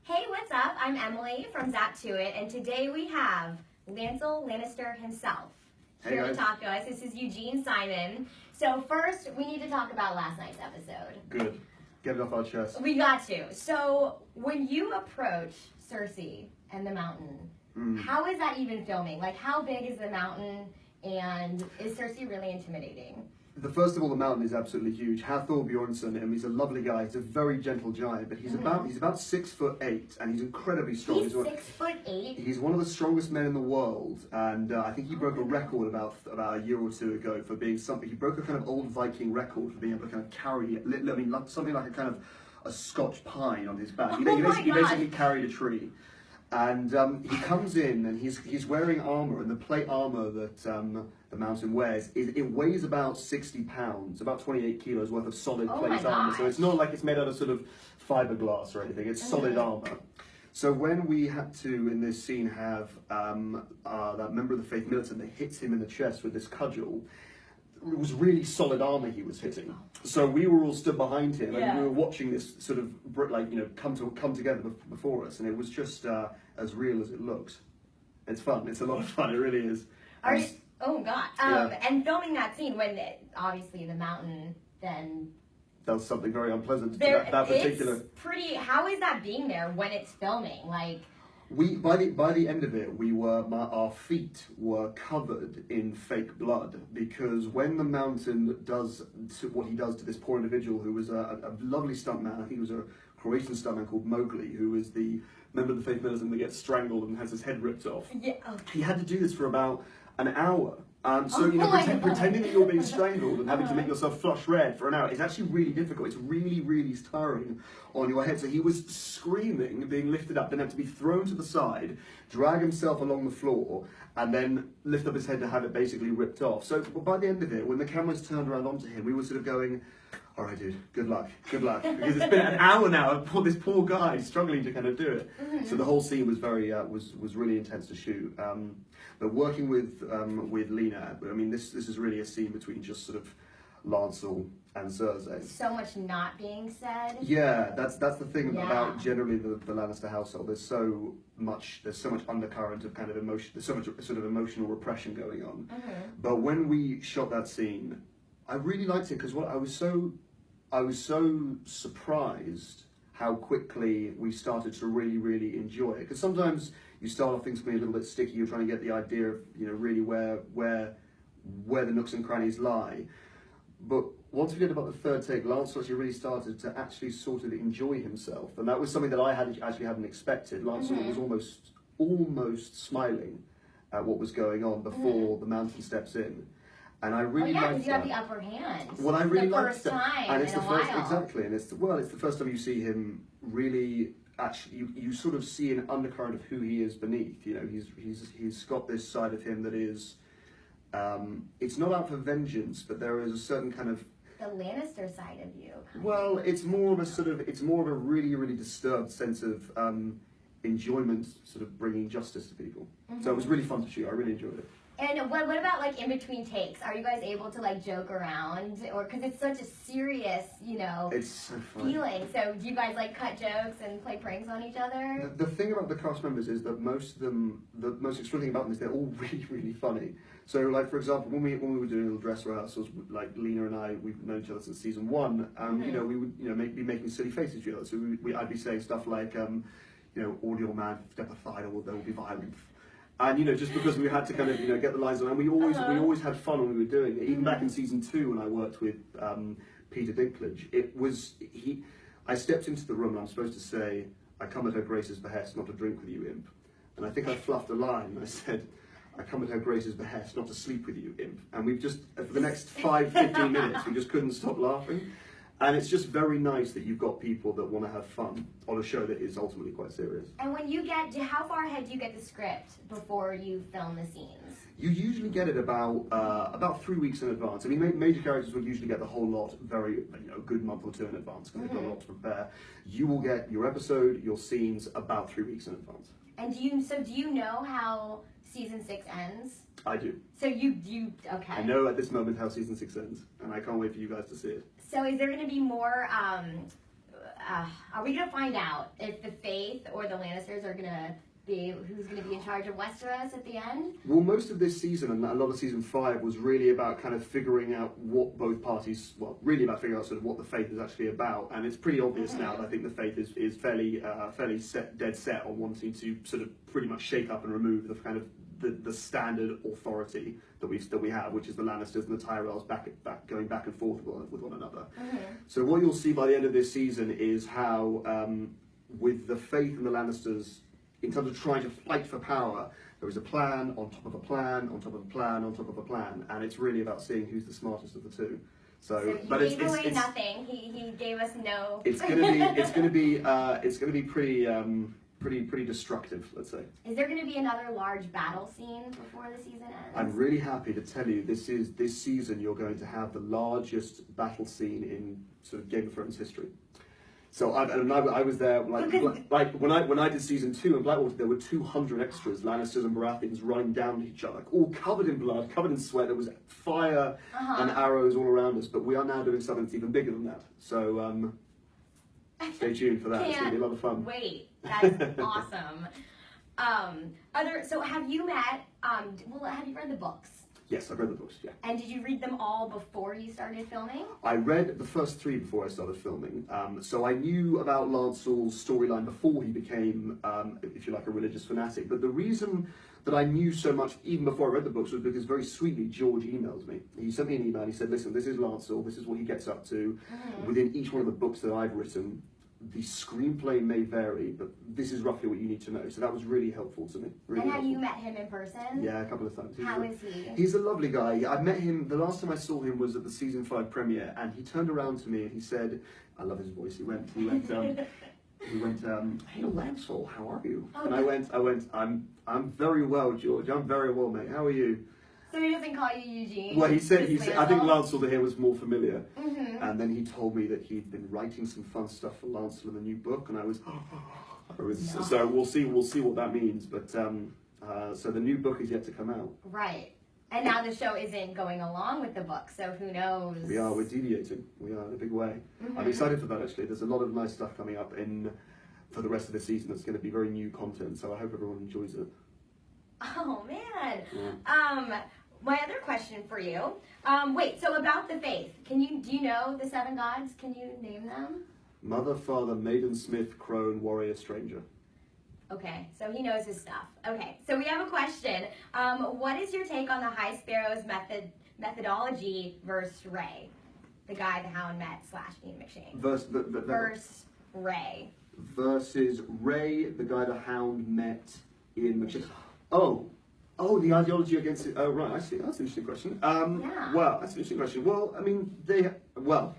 Hey, what's up? I'm Emily from zap2it, and today we have Lancel Lannister himself here to talk to us. This is Eugene Simon. So first, we need to talk about last night's episode. Good. Get it off our chest. We got to. So when you approach Cersei and the mountain, how is that even filming? Like, how big is the mountain, and is Cersei really intimidating? First of all, the mountain is absolutely huge. Hathor Bjornsson, and he's a lovely guy. He's a very gentle giant, but he's about 6'8", and he's incredibly strong. He's 6'8". He's one of the strongest men in the world, and I think he broke a record about a year or two ago for being something. He broke a kind of old Viking record for being able to kind of carry, something like a kind of a Scotch pine on his back. He basically carried a tree. And he comes in and he's wearing armor, and the plate armor that the mountain wears it weighs about 60 pounds, about 28 kilos worth of solid plate armor. So it's not like it's made out of sort of fiberglass or anything. It's solid armor. So when we had to in this scene have that member of the Faith militant that hits him in the chest with this cudgel, it was really solid armor he was hitting. So we were all stood behind him, and we were watching this sort of come together before us, and it was just as real as it looks. It's fun. It's a lot of fun. It really is. Oh God! And filming that scene when obviously the mountain then does something very unpleasant to that particular. It's pretty. How is that being there when it's filming? Like. By the end of it, our feet were covered in fake blood, because when the mountain does what he does to this poor individual, who was a lovely stuntman, I think he was a Croatian stuntman called Mowgli, who is the member of the Faith militant that gets strangled and has his head ripped off. Yeah. Okay. He had to do this for about an hour. Pretending that you're being strangled and having to make yourself flush red for an hour is actually really difficult. It's really, really tiring on your head. So he was screaming, being lifted up, then had to be thrown to the side, drag himself along the floor, and then lift up his head to have it basically ripped off. So by the end of it, when the cameras turned around onto him, we were sort of going, all right, dude, good luck. Because it's been an hour now for this poor guy struggling to kind of do it. So the whole scene was very, was really intense to shoot. But working with Lena, I mean, this is really a scene between just sort of Lancel and Cersei. So much not being said. Yeah, that's the thing about generally the Lannister household. There's so much undercurrent of kind of emotion. There's so much sort of emotional repression going on. But when we shot that scene, I really liked it because I was so surprised how quickly we started to really, really enjoy it. Because sometimes you start off things being a little bit sticky. You're trying to get the idea of really where the nooks and crannies lie. But once we did about the third take, Lance actually really started to actually sort of enjoy himself, and that was something that I hadn't expected. Lance was almost smiling at what was going on before the mountain steps in. And I really liked that. You have the upper hand. Well, I really liked that. And it's the first, exactly, and it's the first time you see him really actually. You sort of see an undercurrent of who he is beneath. He's got this side of him that is. It's not out for vengeance, but there is a certain kind of. The Lannister side of you. Well, it's more of a really, really disturbed sense of enjoyment, sort of bringing justice to people. So it was really fun to shoot. I really enjoyed it. And what about like in between takes? Are you guys able to like joke around, or because it's such a serious, it's so funny. feeling? So do you guys like cut jokes and play pranks on each other? The thing about the cast members is that most of them, the most extreme thing about them is they're all really, really funny. So like for example, when we were doing little dress rehearsals, like Lena and I, we've known each other since season 1. We would be making silly faces together. So I'd be saying stuff like, audio man, step aside, or there will be violence. And just because we had to kind of get the lines on, and we always had fun when we were doing it. Even back in season 2, when I worked with Peter Dinklage, I stepped into the room and I'm supposed to say, "I come at her Grace's behest, not to drink with you, imp." And I think I fluffed a line. And I said, "I come at her Grace's behest, not to sleep with you, imp." And we've just for the next 15 minutes, we just couldn't stop laughing. And it's just very nice that you've got people that want to have fun on a show that is ultimately quite serious. And when you how far ahead do you get the script before you film the scenes? You usually get it about 3 weeks in advance. I mean, major characters will usually get the whole lot very, a good month or 2 in advance because they've got a lot to prepare. You will get your episode, your scenes about 3 weeks in advance. And do you know how season 6 ends? I do. So you okay. I know at this moment how season 6 ends, and I can't wait for you guys to see it. So is there going to be more are we gonna find out if the Faith or the Lannisters are gonna be who's gonna be in charge of Westeros at the end? Well, most of this season and a lot of season 5 was really about kind of figuring out what both parties, well, really about figuring out sort of what the Faith is actually about. And it's pretty obvious now that I think the Faith is fairly dead set on wanting to sort of pretty much shake up and remove the kind of the standard authority that we have, which is the Lannisters and the Tyrells going back and forth with one another. So what you'll see by the end of this season is how, with the Faith and the Lannisters, in terms of trying to fight for power, there is a plan on top of a plan on top of a plan on top of a plan, and it's really about seeing who's the smartest of the two. So he gave away nothing. He gave us no. It's gonna be pretty destructive, let's say. Is there going to be another large battle scene before the season ends? I'm really happy to tell you this season you're going to have the largest battle scene in sort of Game of Thrones history. So I was there like when I did season 2 in Blackwater, there were 200 extras, Lannisters and Baratheons running down each other, all covered in blood, covered in sweat. There was fire and arrows all around us. But we are now doing something that's even bigger than that. So stay tuned for that. It's gonna be a lot of fun. Wait, that's awesome. So have you met? Have you read the books? Yes, I've read the books, yeah. And did you read them all before you started filming? I read the first 3 before I started filming. So I knew about Lancel's storyline before he became, if you like, a religious fanatic. But the reason that I knew so much, even before I read the books, was because very sweetly George emailed me. He sent me an email. He said, listen, this is Lancel. This is what he gets up to. Within each one of the books that I've written, the screenplay may vary, but this is roughly what you need to know. So that was really helpful to me. Really and have helpful. you met him in person? Yeah, a couple of times. How is he? He's a lovely guy. I met him, the last time I saw him was at the season 5 premiere, and he turned around to me and he said, I love his voice, he went, hey Lancel, how are you? And I went, I'm very well, George, I'm very well, mate, how are you? So he doesn't call you Eugene? Well, he said, I think Lancel to him was more familiar. And then he told me that he'd been writing some fun stuff for Lancel in the new book, and I was so we'll see what that means. But so the new book is yet to come out. Right. And now the show isn't going along with the book, so who knows? We're deviating. We are in a big way. I'm excited for that, actually. There's a lot of nice stuff coming up for the rest of the season that's going to be very new content, so I hope everyone enjoys it. Oh, man. Yeah. My other question for you, so about the Faith, do you know the 7 gods? Can you name them? Mother, Father, Maiden, Smith, Crone, Warrior, Stranger. Okay, so he knows his stuff. Okay, so we have a question. What is your take on the High Sparrow's methodology versus Ray, the guy the Hound met / Ian McShane? Versus Ray. Versus Ray, the guy the Hound met Ian McShane. Oh, the ideology against it. Oh, right, I see. That's an interesting question. Yeah. Well, that's an interesting question. Well, I mean, well.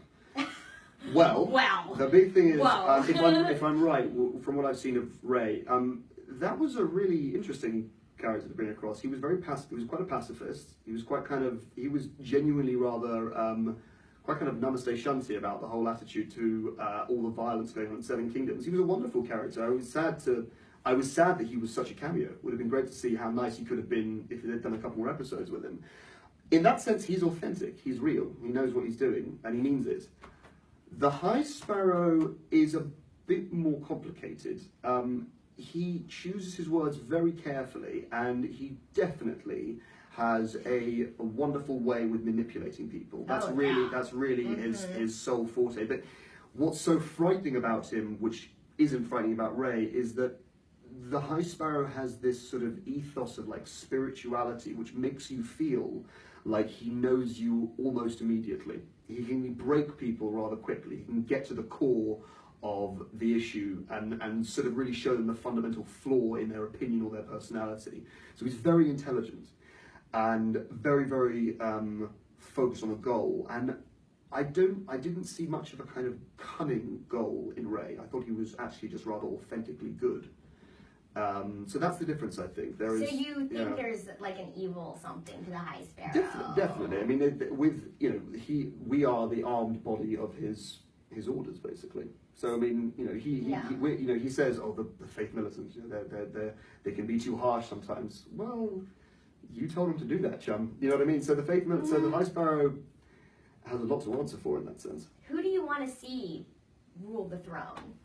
The big thing is, if I'm right, from what I've seen of Ray, that was a really interesting character to bring across. He was very he was quite a pacifist. He was he was genuinely rather, quite kind of namaste shanty about the whole attitude to all the violence going on in 7 Kingdoms. He was a wonderful character. I was sad that he was such a cameo. It would have been great to see how nice he could have been if they'd done a couple more episodes with him. In that sense, he's authentic, he's real, he knows what he's doing, and he means it. The High Sparrow is a bit more complicated. He chooses his words very carefully, and he definitely has a wonderful way with manipulating people. That's really his sole forte. But what's so frightening about him, which isn't frightening about Ray, is that the High Sparrow has this sort of ethos of like spirituality, which makes you feel like he knows you almost immediately. He can break people rather quickly. He can get to the core of the issue and sort of really show them the fundamental flaw in their opinion or their personality. So he's very intelligent and very, very focused on a goal. And I didn't see much of a kind of cunning goal in Ray. I thought he was actually just rather authentically good. So that's the difference, I think. So you think there's like an evil something to the High Sparrow? Definitely. I mean, we are the armed body of his orders, basically. So I mean, he says, oh, the faith militants, they can be too harsh sometimes. Well, you told him to do that, chum. You know what I mean? So the so the High Sparrow has a lot to answer for in that sense. Who do you want to see rule the throne?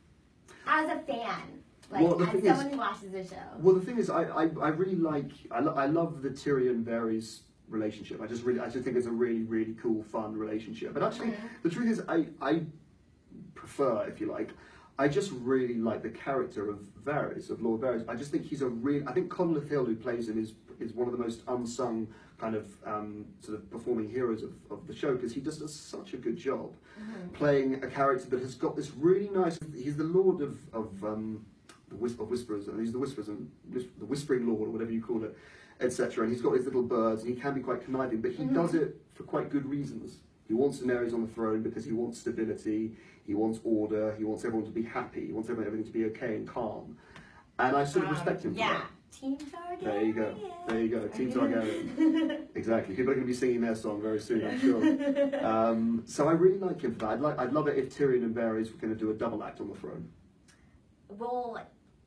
As a fan, like Well, as someone who watches the show. Well, the thing is, I really like, I love the Tyrion Varys relationship. I just think it's a really, really cool, fun relationship. But actually, the truth is, I prefer, if you like, I just really like the character of Varys, of Lord Varys. I just think he's I think Conleth Hill, who plays him, is one of the most unsung kind of sort of performing heroes of the show, because he just does such a good job playing a character that has got this really nice. He's the Lord of Whisperers, and he's the Whisperers and the Whispering Lord, or whatever you call it, etc. And he's got his little birds, and he can be quite conniving, but he does it for quite good reasons. He wants Daenerys on the throne because he wants stability, he wants order, he wants everyone to be happy, he wants everything to be okay and calm. And I sort of respect him for that. Team Targaryen. There you go, Team Targaryen. Exactly. People are going to be singing their song very soon, I'm sure. So I really like him for that. I'd love it if Tyrion and Varys were going to do a double act on the throne. Will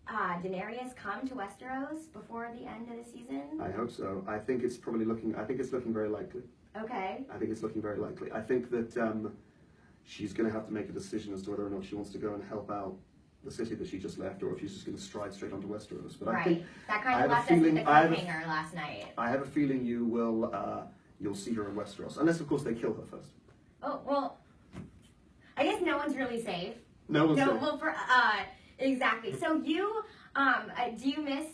Daenerys come to Westeros before the end of the season? I hope so. I think it's looking very likely. Okay. I think it's looking very likely. I think that she's going to have to make a decision as to whether or not she wants to go and help out the city that she just left, or if she's just going to stride straight onto Westeros. But I think that kind of left us with the cliffhanger last night. I have a feeling you'll see her in Westeros, unless of course they kill her first. Oh well, I guess no one's really safe. No one's safe. Well, exactly. So you do you miss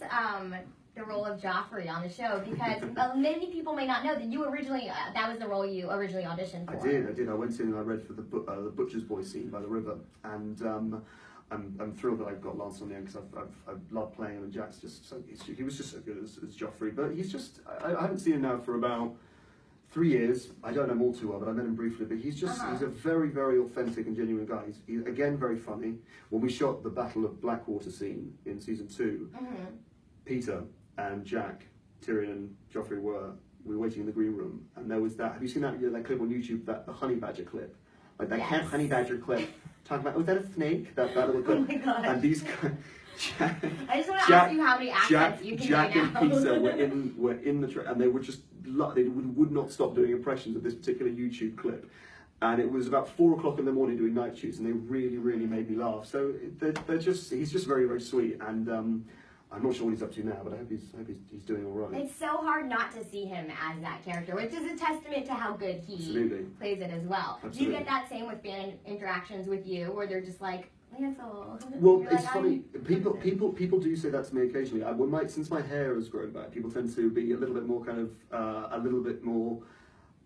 the role of Joffrey on the show? Because many people may not know that you originally that was the role you originally auditioned for. I did. I went in and I read for the butcher's boy scene by the river, and I'm thrilled that I've got Lance on the end, because I've loved playing him, and Jack's just so he was just so good as Joffrey. But he's just I haven't seen him now for about 3 years. I don't know him all too well, but I met him briefly. But he's just he's a very, very authentic and genuine guy. He's again very funny. When we shot the Battle of Blackwater scene in season 2, Peter and Jack, Tyrion and Joffrey we were waiting in the green room, and there was that. Have you seen that clip on YouTube? The honey badger clip, like that Camp Honey Badger clip, talking about, was that a snake? That little clip. Oh my god! And these. I just want to ask you how many accents you can Jack do now. and Peter were in the and they were just they would not stop doing impressions of this particular YouTube clip. And it was about 4 o'clock in the morning doing night shoots, and they really, really made me laugh. So he's just very, very sweet, and I'm not sure what he's up to now, but I hope he's doing all right. It's so hard not to see him as that character, which is a testament to how good he plays it as well. Absolutely. Do you get that same with fan interactions with you, where they're just like, Lancel? Well, it's funny. People do say that to me occasionally. Since my hair has grown back, people tend to be a little bit more kind of a little bit more.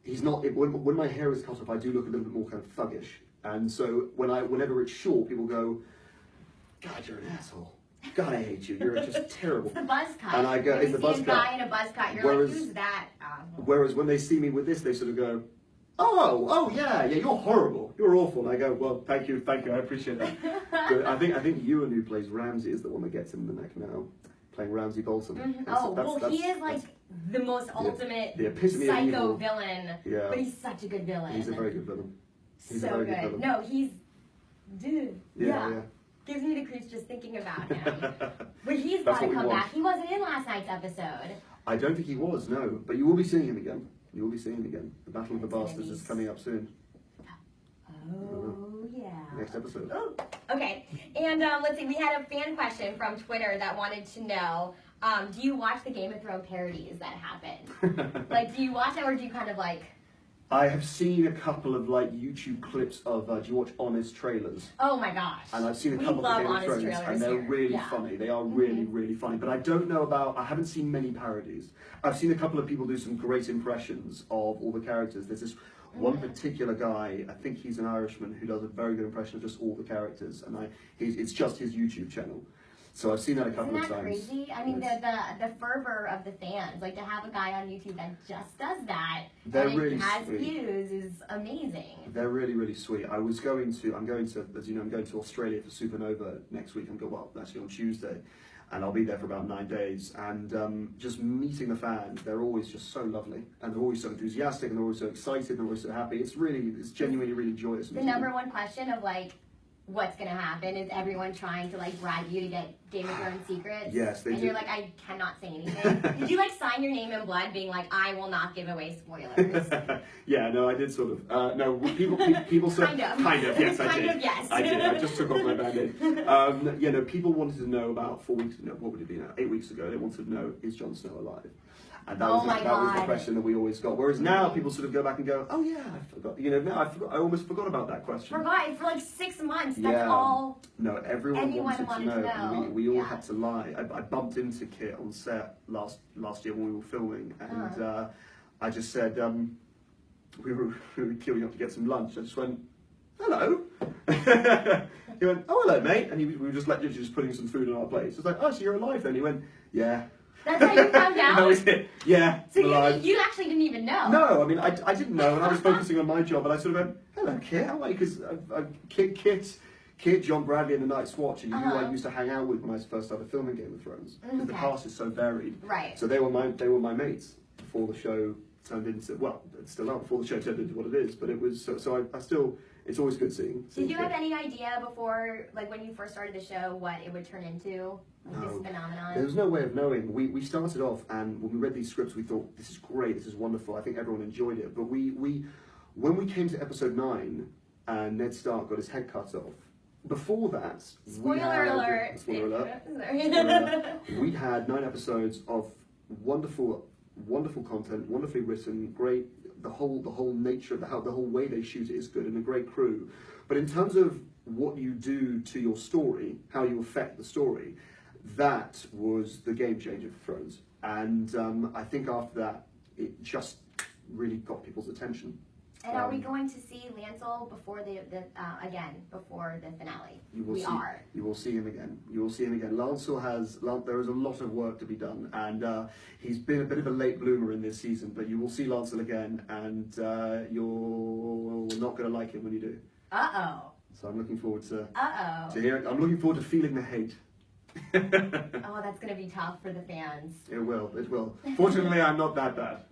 He's not. When my hair is cut off, I do look a little bit more kind of thuggish, and so whenever it's short, people go, "God, you're an asshole. God, I hate you. You're just terrible." It's the buzz cut. And I go, "It's the buzz cut." Guy in a buzz cut. You're like, who's that? Whereas when they see me with this, they sort of go, "Oh, yeah, you're horrible. You're awful." And I go, "Well, thank you, I appreciate that." But I think Ewan, who plays Ramsay, is the one that gets him in the neck now, playing Ramsay Bolton. He is like the most ultimate the epitome psycho of villain. Yeah. But he's such a good villain. He's a very good villain. He's so a very good. villain. No, he's dude. Yeah. Gives me the creeps just thinking about him. But he's got to come back. He wasn't in last night's episode. I don't think he was, no. But you will be seeing him again. You will be seeing him again. The Battle of the Bastards is coming up soon. Oh, yeah. Next episode. Oh, okay. And let's see, we had a fan question from Twitter that wanted to know, do you watch the Game of Thrones parodies that happen? Like, do you watch it, or do you kind of like... I have seen a couple of YouTube clips of, do you watch Honest Trailers? Oh my gosh. And I've seen a couple of Game of Thrones, and they're really funny. They are really, really funny. But I haven't seen many parodies. I've seen a couple of people do some great impressions of all the characters. There's this one particular guy, I think he's an Irishman, who does a very good impression of just all the characters, and it's just his YouTube channel. So I've seen that a couple of times. Isn't that crazy? I mean, the fervor of the fans, like to have a guy on YouTube that just does that, has views, is amazing. They're really, really sweet. I'm going to, as you know, I'm going to Australia for Supernova next week. Actually on Tuesday, and I'll be there for about 9 days. And just meeting the fans, they're always just so lovely, and they're always so enthusiastic, and they're always so excited, and they're always so happy. It's genuinely really joyous. The number one question of like, what's gonna happen? Is everyone trying to like bribe you to get Game of Thrones secrets? Yes, they and do. you're like, I cannot say anything. Did you like sign your name in blood, being like, I will not give away spoilers? Yeah, no, I did sort of. No, people said kind of. Yes, I did. Kind of, yes. I did. I just took off my band-aid. Yeah, no, people wanted to know about 4 weeks. No, what would it be now? 8 weeks ago, they wanted to know, is Jon Snow alive? And that, was the question that we always got. Whereas now people sort of go back and go, oh yeah, I forgot. You know, no, I almost forgot about that question. Forgot for like 6 months. That's all. No, everyone wanted to know. And we all had to lie. I bumped into Kit on set last year when we were filming, and I just said we were queuing up to get some lunch. I just went, hello. He went, oh hello mate, and we were just literally just putting some food on our plates. I was like, oh, so you're alive then? He went, yeah. That's how you found out? That was it. Yeah. So you actually didn't even know? No, I mean, I didn't know, and I was focusing on my job, and I sort of went, hello, Kit, how are you? Because Kit, John Bradley, and the Night's Watch, and who I used to hang out with when I first started filming Game of Thrones. Because the cast is so varied. Right. So they were my mates before the show turned into, well, it's still out before the show turned into what it is, but it was, so I still, it's always good seeing. Did you have any idea before, like when you first started the show, what it would turn into? Like this phenomenon? There was no way of knowing. We started off, and when we read these scripts, we thought, this is great, this is wonderful, I think everyone enjoyed it. But when we came to episode 9, and Ned Stark got his head cut off, before that, Spoiler alert. We had 9 episodes of wonderful content, wonderfully written, great. The whole nature of the whole way they shoot it is good, and a great crew. But in terms of what you do to your story, how you affect the story, that was the game changer for Thrones. And I think after that, it just really got people's attention. And are we going to see Lancel before before the finale? You will see him again. You will see him again. There is a lot of work to be done, and he's been a bit of a late bloomer in this season, but you will see Lancel again, and you're not going to like him when you do. Uh-oh. So I'm looking forward to hearing. I'm looking forward to feeling the hate. Oh, that's going to be tough for the fans. It will. Fortunately, I'm not that bad.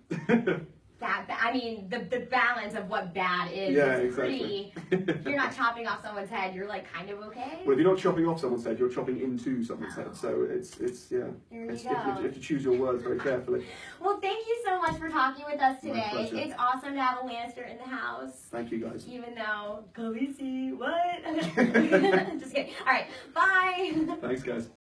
I mean, the balance of what bad is exactly. pretty. If you're not chopping off someone's head, you're like kind of okay. Well, if you're not chopping off someone's head, you're chopping into someone's head. So it's yeah. There you You have to choose your words very carefully. Well, thank you so much for talking with us today. My pleasure. It's awesome to have a Lannister in the house. Thank you guys. Even though Khaleesi, what? Just kidding. All right, bye. Thanks, guys.